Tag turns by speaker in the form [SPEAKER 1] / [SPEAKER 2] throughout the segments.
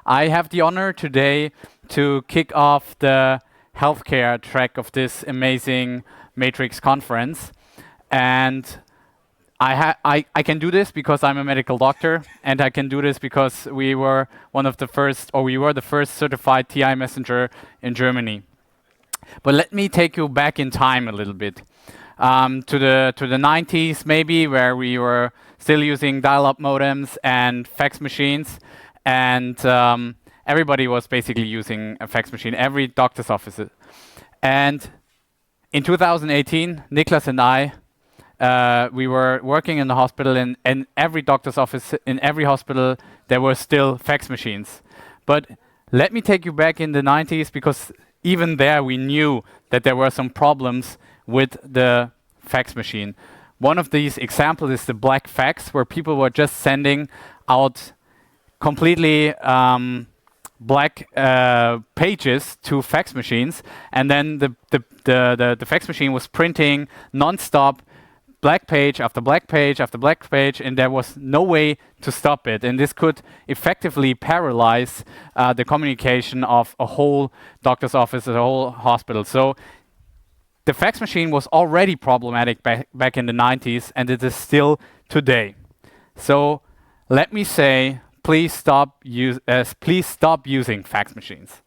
[SPEAKER 1] I have the honor today to kick off the healthcare track of this amazing Matrix conference. And I can do this because I'm a medical doctor, and I can do this because we were the first certified TI messenger in Germany. But let me take you back in time a little bit, to the 90s maybe, where we were still using dial-up modems and fax machines, and everybody was basically using a fax machine, every doctor's office. And in 2018, Niklas and I, we were working in the hospital, and in every doctor's office, in every hospital, there were still fax machines. But let me take you back in the 90s, because even there we knew that there were some problems with the fax machine. One of these examples is the black fax, where people were just sending out completely black pages to fax machines, and then the fax machine was printing non-stop black page after black page after black page, and there was no way to stop it. And this could effectively paralyze the communication of a whole doctor's office, a whole hospital. So the fax machine was already problematic back in the 90s, and it is still today. So let me say, please stop using fax machines.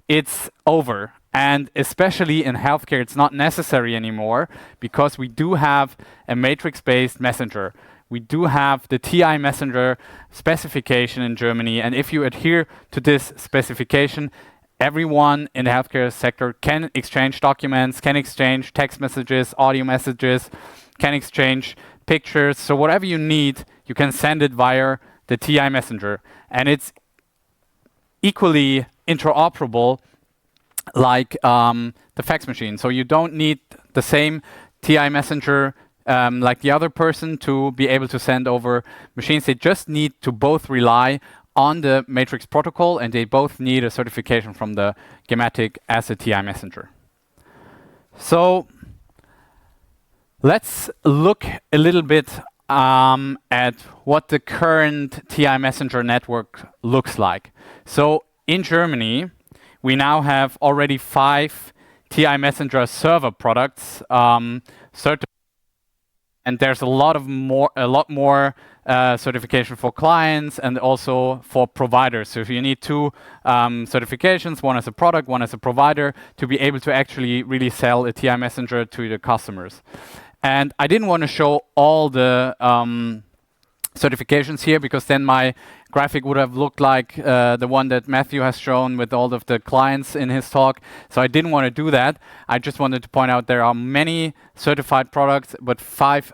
[SPEAKER 1] It's over. And especially in healthcare, it's not necessary anymore, because we do have a matrix-based messenger. We do have the TI messenger specification in Germany. And if you adhere to this specification, everyone in the healthcare sector can exchange documents, can exchange text messages, audio messages, can exchange pictures. So whatever you need, you can send it via the TI messenger. And it's equally interoperable like the fax machine. So you don't need the same TI messenger like the other person to be able to send over machines. They just need to both rely on the Matrix protocol, and they both need a certification from the Gematik as a TI messenger. So let's look a little bit at what the current TI messenger network looks like. So in Germany, we now have already 5 TI messenger server products certified, and there's a lot more certification for clients and also for providers. So if you need 2 certifications, one as a product, one as a provider, to be able to actually really sell a TI messenger to the customers. And I didn't want to show all the certifications here, because then my graphic would have looked like the one that Matthew has shown with all of the clients in his talk. So I didn't want to do that. I just wanted to point out there are many certified products, but 5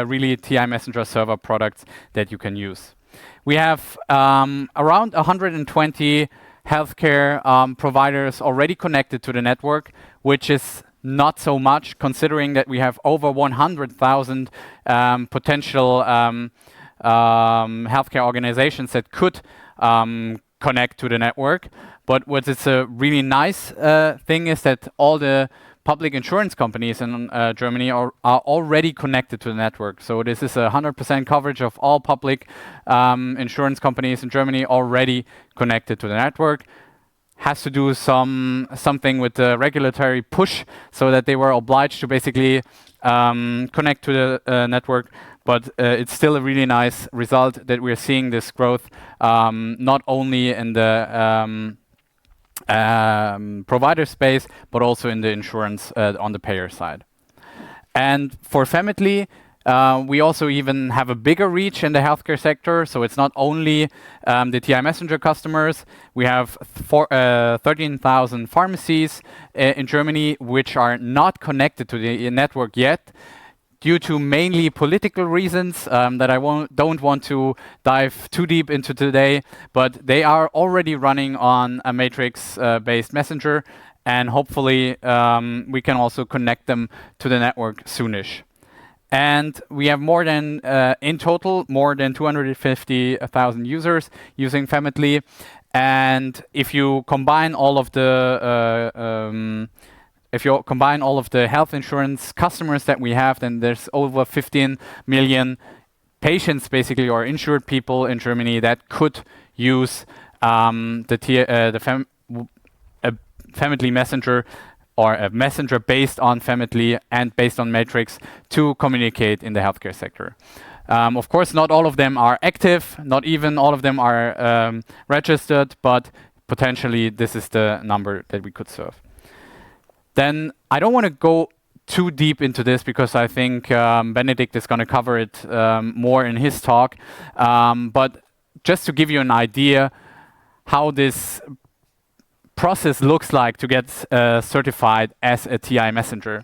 [SPEAKER 1] really TI messenger server products that you can use. We have around 120 healthcare providers already connected to the network, which is not so much, considering that we have over 100,000 potential healthcare organizations that could connect to the network. But what is a really nice thing is that all the public insurance companies in Germany are already connected to the network. So this is 100% coverage of all public insurance companies in Germany already connected to the network. Has to do something with the regulatory push, so that they were obliged to basically connect to the network. But it's still a really nice result that we're seeing this growth, not only in the provider space, but also in the insurance on the payer side. And for Famedly, we also even have a bigger reach in the healthcare sector. So it's not only the TI messenger customers. We have 13,000 pharmacies in Germany, which are not connected to the network yet, due to mainly political reasons that I don't want to dive too deep into today, but they are already running on a Matrix-based messenger, and hopefully we can also connect them to the network soonish. And we have more than, in total, more than 250,000 users using Famedly. And if you combine all of the if you combine all of the health insurance customers that we have, then there's over 15 million patients, basically, or insured people in Germany that could use a Famedly messenger, or a messenger based on Famedly and based on Matrix to communicate in the healthcare sector. Of course, not all of them are active, not even all of them are registered, but potentially this is the number that we could serve. Then I don't want to go too deep into this because I think Benedikt is going to cover it more in his talk. But just to give you an idea how this process looks like to get certified as a TI messenger.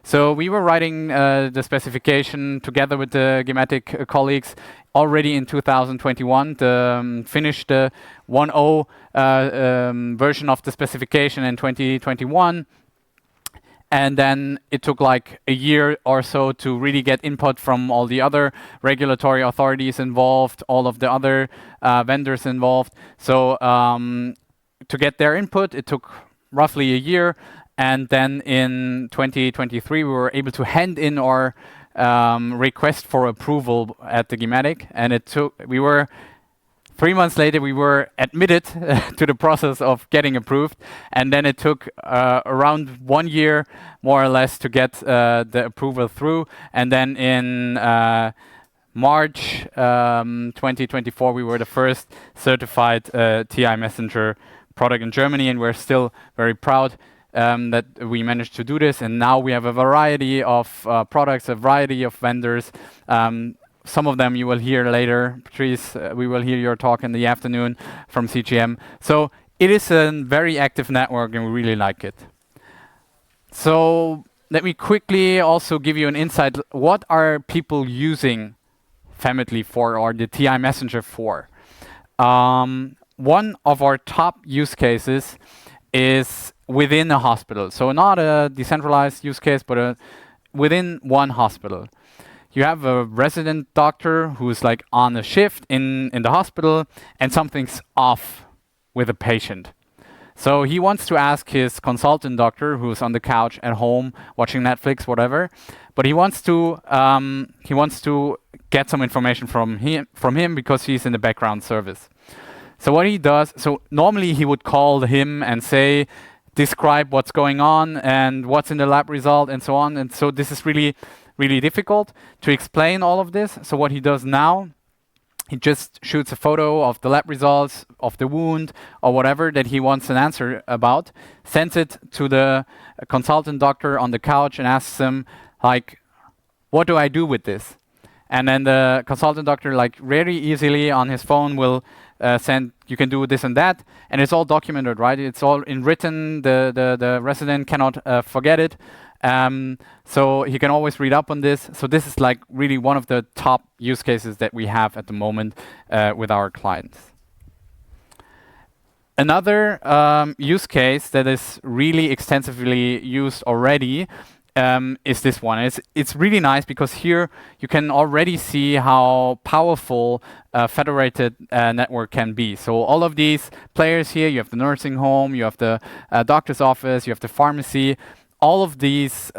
[SPEAKER 1] So we were writing the specification together with the Gematik colleagues already in 2021, finished the 1.0 version of the specification in 2021. And then it took like a year or so to really get input from all the other regulatory authorities involved, all of the other vendors involved. So to get their input, it took roughly a year. And then in 2023, we were able to hand in our request for approval at the Gematik. And it took, 3 months later, we were admitted to the process of getting approved. And then it took around 1 year, more or less, to get the approval through. And then in March 2024, we were the first certified TI messenger product in Germany. And we're still very proud that we managed to do this. And now we have a variety of products, a variety of vendors. Some of them you will hear later. Patrice, we will hear your talk in the afternoon from CGM. So it is a very active network and we really like it. So let me quickly also give you an insight. What are people using Famedly for, or the TI messenger for? One of our top use cases is within a hospital. So not a decentralized use case, but within one hospital. You have a resident doctor who's like on a shift in the hospital and something's off with a patient. So he wants to ask his consultant doctor who's on the couch at home watching Netflix, whatever, but he wants to get some information from him because he's in the background service. So what he does, so normally he would call him and say, describe what's going on and what's in the lab result and so on. And so this is really difficult to explain all of this. So what he does now, he just shoots a photo of the lab results, of the wound, or whatever that he wants an answer about, sends it to the consultant doctor on the couch and asks him, like, what do I do with this? And then the consultant doctor, like, very easily on his phone will send, you can do this and that, and it's all documented, right? It's all in written, the resident cannot forget it. So he can always read up on this. So this is like really one of the top use cases that we have at the moment with our clients. Another use case that is really extensively used already is this one. It's really nice because here you can already see how powerful a federated network can be. So all of these players here, you have the nursing home, you have the doctor's office, you have the pharmacy. All of these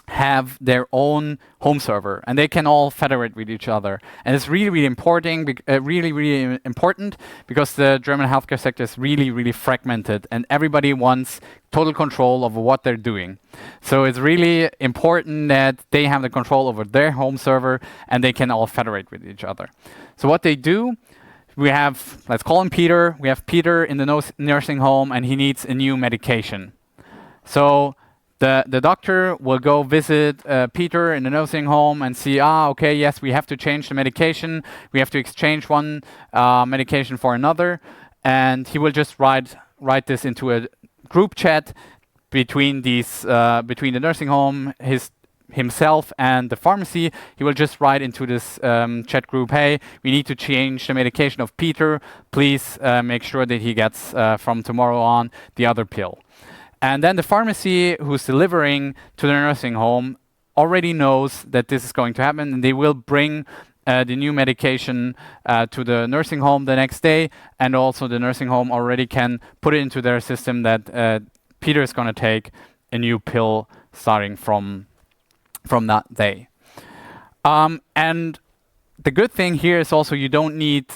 [SPEAKER 1] have their own home server, and they can all federate with each other. And it's really important, because the German healthcare sector is really fragmented, and everybody wants total control over what they're doing. So it's really important that they have the control over their home server, and they can all federate with each other. So what they do, we have, let's call him Peter. We have Peter in the nursing home, and he needs a new medication. So the doctor will go visit Peter in the nursing home and see, okay, yes, we have to change the medication. We have to exchange one medication for another. And he will just write this into a group chat between between the nursing home, himself and the pharmacy. He will just write into this chat group, hey, we need to change the medication of Peter. Please make sure that he gets from tomorrow on the other pill. And then the pharmacy who's delivering to the nursing home already knows that this is going to happen, and they will bring the new medication to the nursing home the next day, and also the nursing home already can put it into their system that Peter is going to take a new pill starting from that day. And the good thing here is also you don't need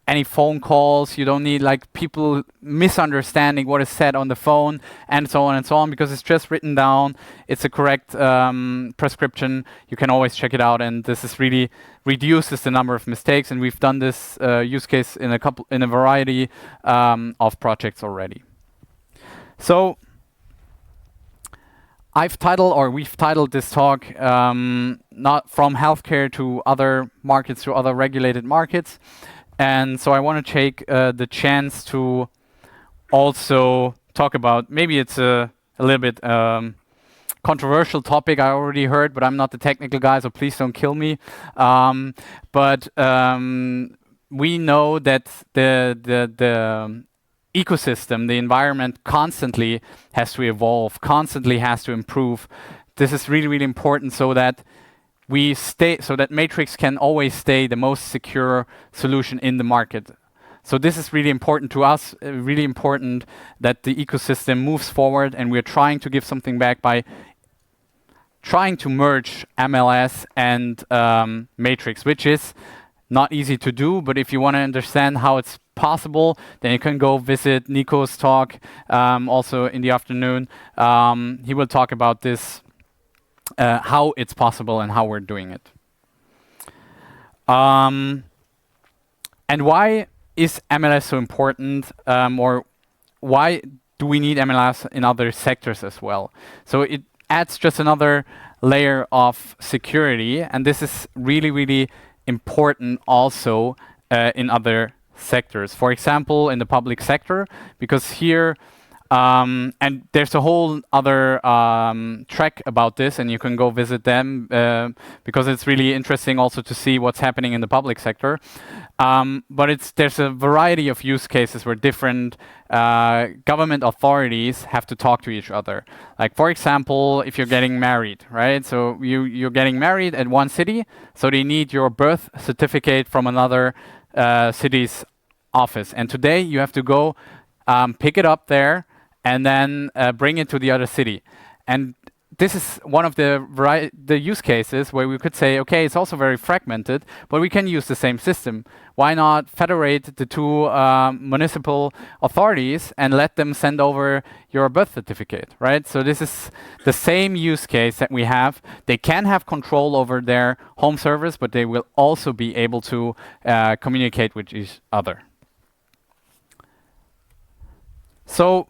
[SPEAKER 1] any phone calls, you don't need like people misunderstanding what is said on the phone and so on, because it's just written down, it's a correct prescription, you can always check it out, and this is really reduces the number of mistakes, and we've done this use case in a variety of projects already. So we've titled this talk not from healthcare to other markets, to other regulated markets. And so I want to take the chance to also talk about, maybe it's a little bit controversial topic I already heard, but I'm not the technical guy, so please don't kill me. But we know that the ecosystem, the environment constantly has to evolve, constantly has to improve. This is really, really important so that Matrix can always stay the most secure solution in the market. So this is really important to us, really important that the ecosystem moves forward, and we're trying to give something back by trying to merge MLS and Matrix, which is not easy to do, but if you want to understand how it's possible, then you can go visit Nico's talk also in the afternoon. He will talk about this, how it's possible and how we're doing it. And why is MLS so important, or why do we need MLS in other sectors as well? So it adds just another layer of security, and this is really, really important also in other sectors. For example, in the public sector, because here, and there's a whole other track about this, and you can go visit them because it's really interesting also to see what's happening in the public sector. But there's a variety of use cases where different government authorities have to talk to each other. Like, for example, if you're getting married, right? So you're getting married at one city, so they need your birth certificate from another city's office. And today you have to go pick it up there and then bring it to the other city. And this is one of the use cases where we could say, okay, it's also very fragmented, but we can use the same system. Why not federate the two municipal authorities and let them send over your birth certificate, right? So this is the same use case that we have. They can have control over their home servers, but they will also be able to communicate with each other. So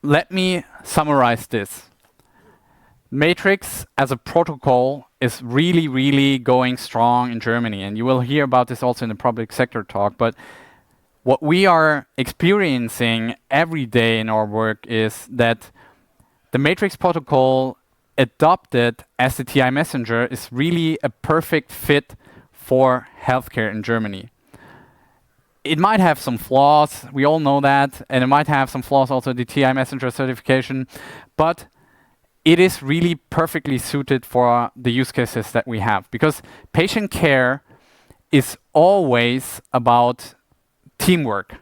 [SPEAKER 1] let me summarize this. Matrix as a protocol is really, really going strong in Germany, and you will hear about this also in the public sector talk. But what we are experiencing every day in our work is that the Matrix protocol adopted as the TI messenger is really a perfect fit for healthcare in Germany. It might have some flaws, we all know that, and it might have some flaws also the TI messenger certification, but it is really perfectly suited for the use cases that we have, because patient care is always about teamwork.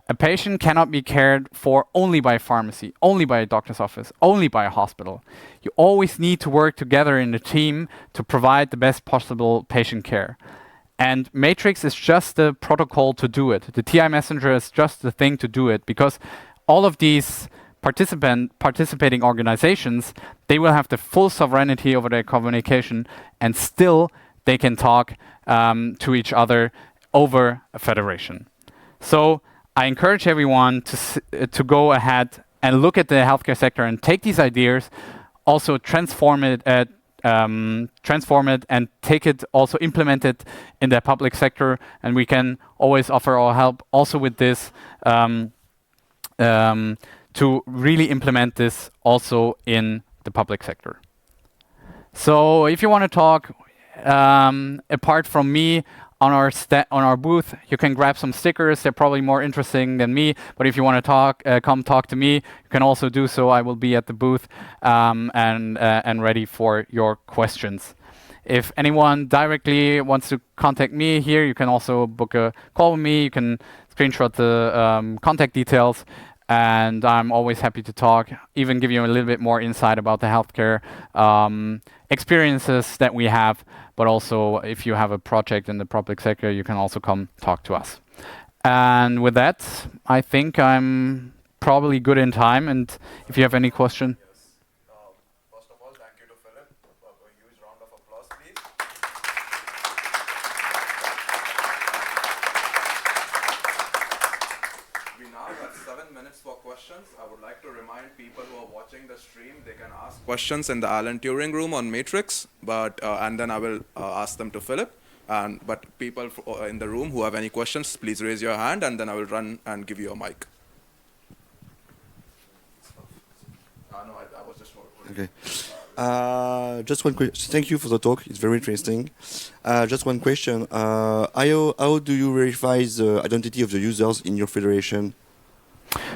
[SPEAKER 1] A patient cannot be cared for only by a pharmacy, only by a doctor's office, only by a hospital. You always need to work together in a team to provide the best possible patient care. And Matrix is just the protocol to do it. The TI messenger is just the thing to do it, because all of these participating organizations, they will have the full sovereignty over their communication, and still they can talk to each other over a federation. So I encourage everyone to go ahead and look at the healthcare sector and take these ideas, also transform it and take it, also implement it in the public sector, and we can always offer our help also with this to really implement this also in the public sector. So if you want to talk apart from me on our booth, you can grab some stickers. They're probably more interesting than me, but if you want to talk, come talk to me. You can also do so. I will be at the booth and ready for your questions. If anyone directly wants to contact me here, you can also book a call with me. You can screenshot the contact details. and I'm always happy to talk, even give you a little bit more insight about the healthcare experiences that we have, but also if you have a project in the public sector, you can also come talk to us. And with that, I think I'm probably good in time, and if you have any question.
[SPEAKER 2] First of all, thank you to Philip. A huge round of applause, please. We now have 7 minutes for questions. I would like to remind people who are watching the stream, they can ask questions in the Alan Turing room on Matrix, and then I will ask them to Philip. But people in the room who have any questions, please raise your hand, and then I will run and give you a mic. No, I was just...
[SPEAKER 3] Okay. Just one question. Thank you for the talk. It's very interesting. Just one question. How do you verify the identity of the users in your federation?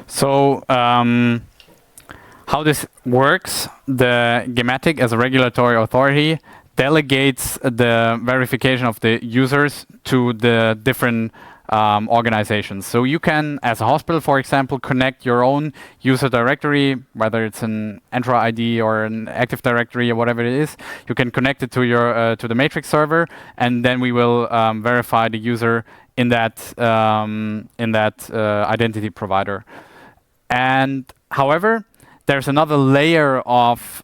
[SPEAKER 1] So how this works, the Gematik as a regulatory authority delegates the verification of the users to the different organizations. So you can, as a hospital, for example, connect your own user directory, whether it's an Entra ID or an Active Directory or whatever it is. You can connect it to your to the Matrix server, and then we will verify the user in that identity provider. And however, there's another layer of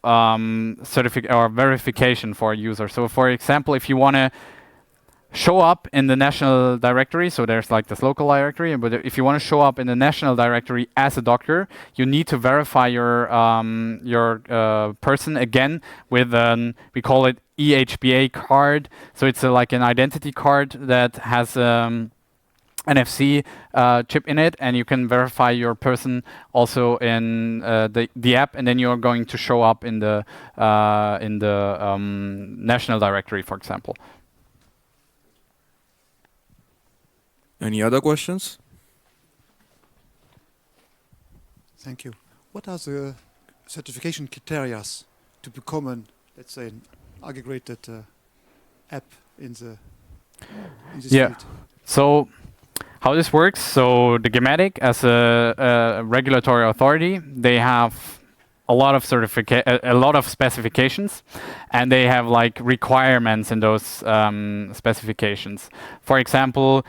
[SPEAKER 1] verification for a user. So for example, if you want to show up in the national directory, so there's like this local directory, but if you want to show up in the national directory as a doctor, you need to verify your person again with an, we call it EHBA card. So it's like an identity card that has NFC chip in it, and you can verify your person also in the app, and then you're going to show up in the national directory, for example.
[SPEAKER 2] Any other questions?
[SPEAKER 4] Thank you. What are the certification criteria to become an, let's say, an aggregated app in this field?
[SPEAKER 1] So how this works, so the Gematik as a regulatory authority, they have a lot of specifications, and they have like requirements in those specifications. For example,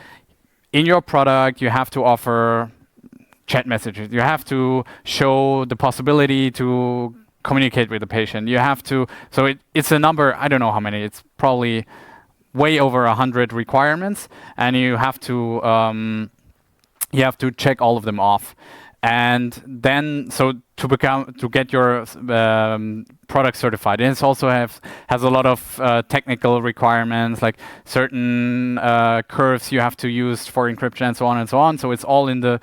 [SPEAKER 1] in your product, you have to offer chat messages. You have to show the possibility to communicate with the patient. You have to, so it's a number, I don't know how many, it's probably way over 100 requirements, and you have to check all of them off. And then, so to get your product certified, and it also has a lot of technical requirements, like certain curves you have to use for encryption and so on and so on. So it's all in the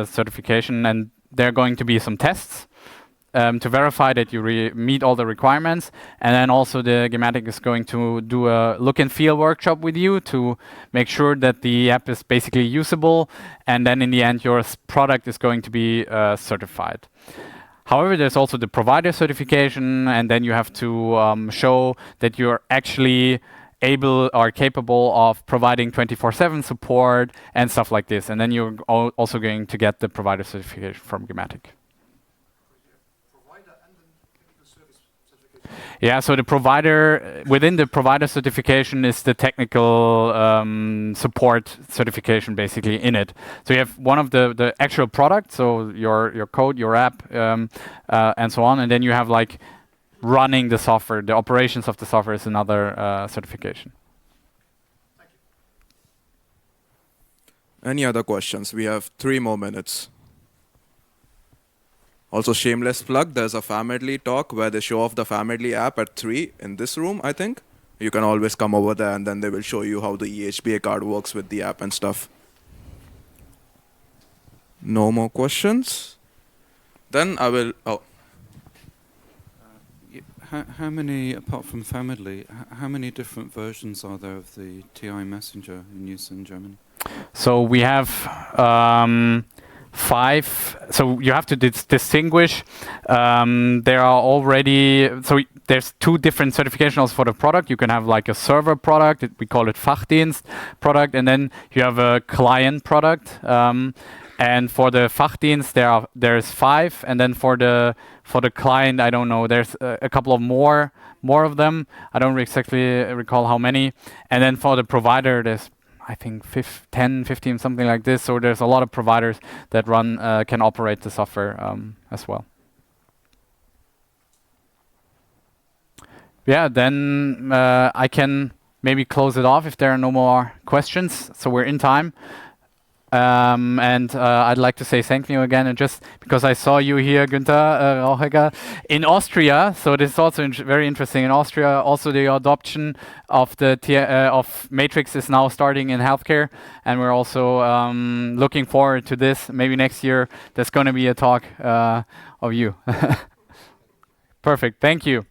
[SPEAKER 1] certification, and there are going to be some tests to verify that you meet all the requirements. And then also the Gematik is going to do a look and feel workshop with you to make sure that the app is basically usable. And then in the end, your product is going to be certified. However, there's also the provider certification, and then you have to show that you're actually able or capable of providing 24/7 support and stuff like this. And then you're also going to get the provider certification from Gematik. Yeah, so the provider, within the provider certification is the technical support certification basically in it. So you have one of the actual product, so your code, your app, and so on, and then you have like running the software, the operations of the software is another certification.
[SPEAKER 4] Thank
[SPEAKER 2] you. Any other questions? We have 3 more minutes. Also, shameless plug, there's a Famedly talk where they show off the Famedly app at 3 in this room, I think. You can always come over there, and then they will show you how the EHBA card works with the app and stuff. No more questions? Then I will... Oh.
[SPEAKER 5] How many, apart from Famedly, how many different versions are there of the TI Messenger in use in Germany?
[SPEAKER 1] So we have 5. So you have to distinguish. There are already, so there's 2 different certifications for the product. You can have like a server product, we call it Fachdienst product, and then you have a client product. And for the Fachdienst, there's 5, and then for the client, I don't know. There's a couple of more of them. I don't exactly recall how many. And then for the provider, there's I think 10, 15, something like this. So there's a lot of providers that can operate the software as well. Yeah, then I can maybe close it off if there are no more questions. So we're in time. And I'd like to say thank you again, and just because I saw you here, Günther Rauchecker, in Austria. So this is also very interesting. In Austria, also the adoption of of Matrix is now starting in healthcare, and we're also looking forward to this. Maybe next year there's going to be a talk of you. Perfect. Thank you.